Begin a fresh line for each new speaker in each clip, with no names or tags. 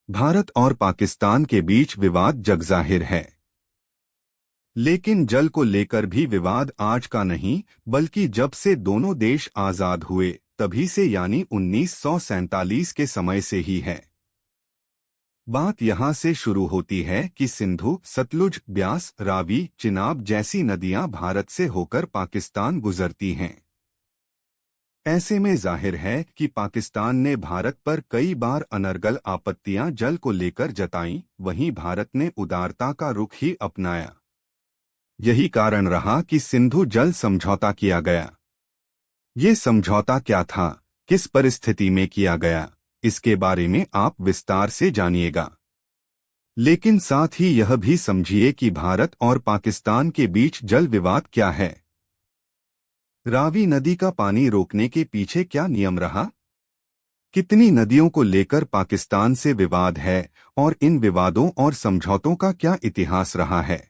भारत और पाकिस्तान के बीच विवाद जगजाहिर है। लेकिन जल को लेकर भी विवाद आज का नहीं, बल्कि जब से दोनों देश आजाद हुए तभी से, यानी 1947 के समय से ही है। बात यहाँ से शुरू होती है कि सिंधु, सतलुज, ब्यास, रावी, चिनाब जैसी नदियां भारत से होकर पाकिस्तान गुजरती हैं। ऐसे में जाहिर है कि पाकिस्तान ने भारत पर कई बार अनर्गल आपत्तियां जल को लेकर जताईं, वहीं भारत ने उदारता का रुख ही अपनाया। यही कारण रहा कि सिंधु जल समझौता किया गया। ये समझौता क्या था, किस परिस्थिति में किया गया, इसके बारे में आप विस्तार से जानिएगा। लेकिन साथ ही यह भी समझिए कि भारत और पाकिस्तान के बीच जल विवाद क्या है। रावी नदी का पानी रोकने के पीछे क्या नियम रहा? कितनी नदियों को लेकर पाकिस्तान से विवाद है और इन विवादों और समझौतों का क्या इतिहास रहा है?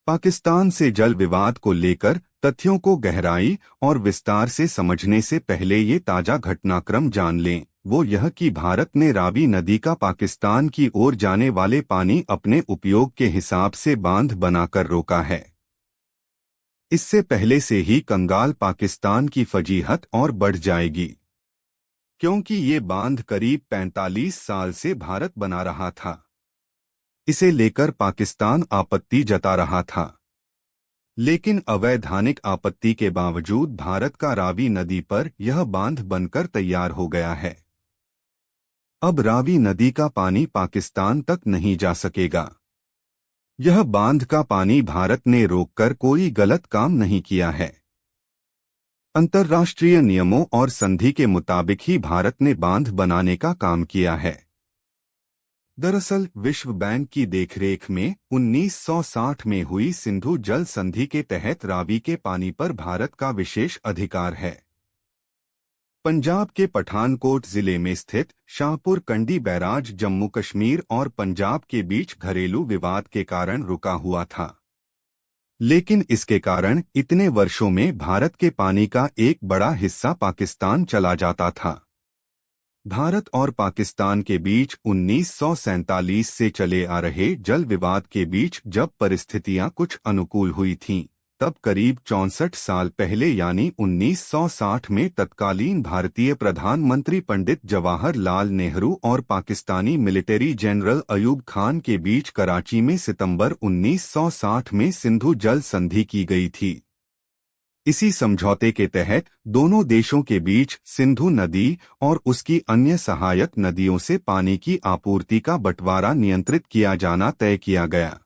पाकिस्तान से जल विवाद को लेकर तथ्यों को गहराई और विस्तार से समझने से पहले ये ताजा घटनाक्रम जान लें। वो यह कि भारत ने रावी नदी का पाकिस्तान की ओर जाने वाले पानी अपने उपयोग के हिसाब से बांध बनाकर रोका है। इससे पहले से ही कंगाल पाकिस्तान की फजीहत और बढ़ जाएगी, क्योंकि ये बांध करीब 45 साल से भारत बना रहा था। इसे लेकर पाकिस्तान आपत्ति जता रहा था, लेकिन अवैधानिक आपत्ति के बावजूद भारत का रावी नदी पर यह बांध बनकर तैयार हो गया है। अब रावी नदी का पानी पाकिस्तान तक नहीं जा सकेगा। यह बांध का पानी भारत ने रोककर कोई गलत काम नहीं किया है। अंतर्राष्ट्रीय नियमों और संधि के मुताबिक ही भारत ने बांध बनाने का काम किया है। दरअसल विश्व बैंक की देखरेख में 1960 में हुई सिंधु जल संधि के तहत रावी के पानी पर भारत का विशेष अधिकार है। पंजाब के पठानकोट जिले में स्थित शाहपुर कंडी बैराज जम्मू कश्मीर और पंजाब के बीच घरेलू विवाद के कारण रुका हुआ था, लेकिन इसके कारण इतने वर्षों में भारत के पानी का एक बड़ा हिस्सा पाकिस्तान चला जाता था। भारत और पाकिस्तान के बीच 1947 से चले आ रहे जल विवाद के बीच जब परिस्थितियां कुछ अनुकूल हुई थीं, तब करीब 64 साल पहले यानी 1960 में तत्कालीन भारतीय प्रधानमंत्री पंडित जवाहरलाल नेहरू और पाकिस्तानी मिलिट्री जनरल अयूब खान के बीच कराची में सितंबर 1960 में सिंधु जल संधि की गई थी। इसी समझौते के तहत दोनों देशों के बीच सिंधु नदी और उसकी अन्य सहायक नदियों से पानी की आपूर्ति का बंटवारा नियंत्रित किया जाना तय किया गया।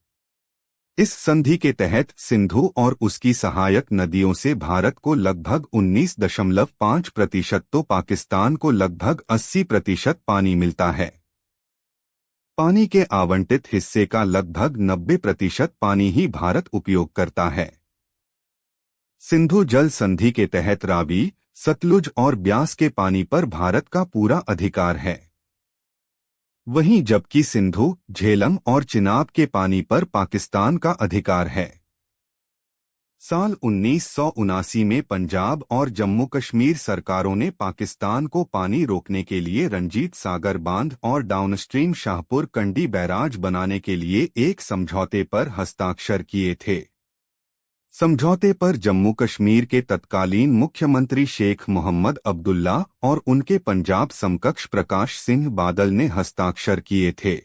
इस संधि के तहत सिंधु और उसकी सहायक नदियों से भारत को लगभग 19.5% तो पाकिस्तान को लगभग 80% पानी मिलता है। पानी के आवंटित हिस्से का लगभग 90% पानी ही भारत उपयोग करता है। सिंधु जल संधि के तहत रावी, सतलुज और ब्यास के पानी पर भारत का पूरा अधिकार है। वहीं जबकि सिंधु, झेलम और चिनाब के पानी पर पाकिस्तान का अधिकार है। साल 1979 में पंजाब और जम्मू कश्मीर सरकारों ने पाकिस्तान को पानी रोकने के लिए रंजीत सागर बांध और डाउनस्ट्रीम शाहपुर कंडी बैराज बनाने के लिए एक समझौते पर हस्ताक्षर किए थे। समझौते पर जम्मू कश्मीर के तत्कालीन मुख्यमंत्री शेख मोहम्मद अब्दुल्ला और उनके पंजाब समकक्ष प्रकाश सिंह बादल ने हस्ताक्षर किए थे।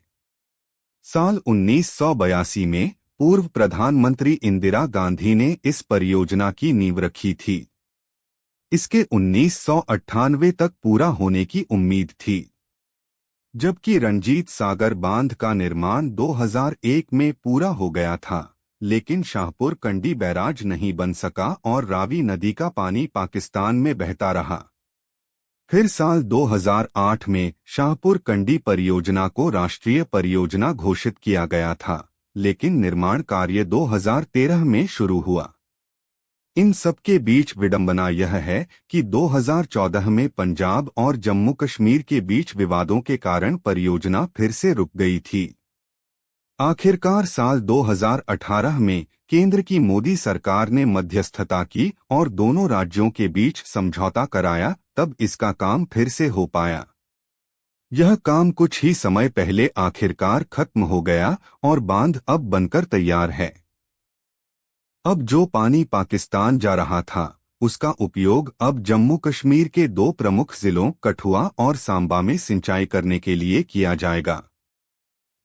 साल 1982 में पूर्व प्रधानमंत्री इंदिरा गांधी ने इस परियोजना की नींव रखी थी। इसके 1998 तक पूरा होने की उम्मीद थी, जबकि रंजीत सागर बांध का निर्माण 2001 में पूरा हो गया था, लेकिन शाहपुर कंडी बैराज नहीं बन सका और रावी नदी का पानी पाकिस्तान में बहता रहा। फिर साल 2008 में शाहपुर कंडी परियोजना को राष्ट्रीय परियोजना घोषित किया गया था, लेकिन निर्माण कार्य 2013 में शुरू हुआ। इन सबके बीच विडंबना यह है कि 2014 में पंजाब और जम्मू कश्मीर के बीच विवादों के कारण परियोजना फिर से रुक गई थी। आखिरकार साल 2018 में केंद्र की मोदी सरकार ने मध्यस्थता की और दोनों राज्यों के बीच समझौता कराया, तब इसका काम फिर से हो पाया। यह काम कुछ ही समय पहले आखिरकार खत्म हो गया और बांध अब बनकर तैयार है। अब जो पानी पाकिस्तान जा रहा था, उसका उपयोग अब जम्मू कश्मीर के दो प्रमुख जिलों कठुआ और सांबा में सिंचाई करने के लिए किया जाएगा।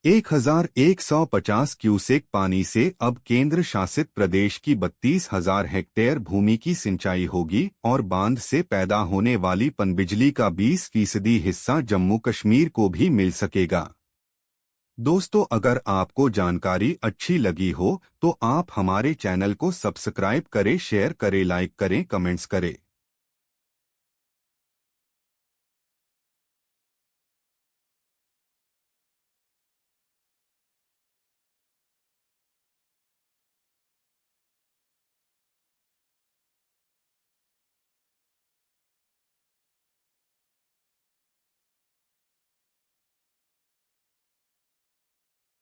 1150 क्यूसेक पानी से अब केंद्र शासित प्रदेश की 32,000 हेक्टेयर भूमि की सिंचाई होगी और बांध से पैदा होने वाली पनबिजली का 20% हिस्सा जम्मू कश्मीर को भी मिल सकेगा। दोस्तों, अगर आपको जानकारी अच्छी लगी हो तो आप हमारे चैनल को सब्सक्राइब करें, शेयर करें, लाइक करें, कमेंट्स करें।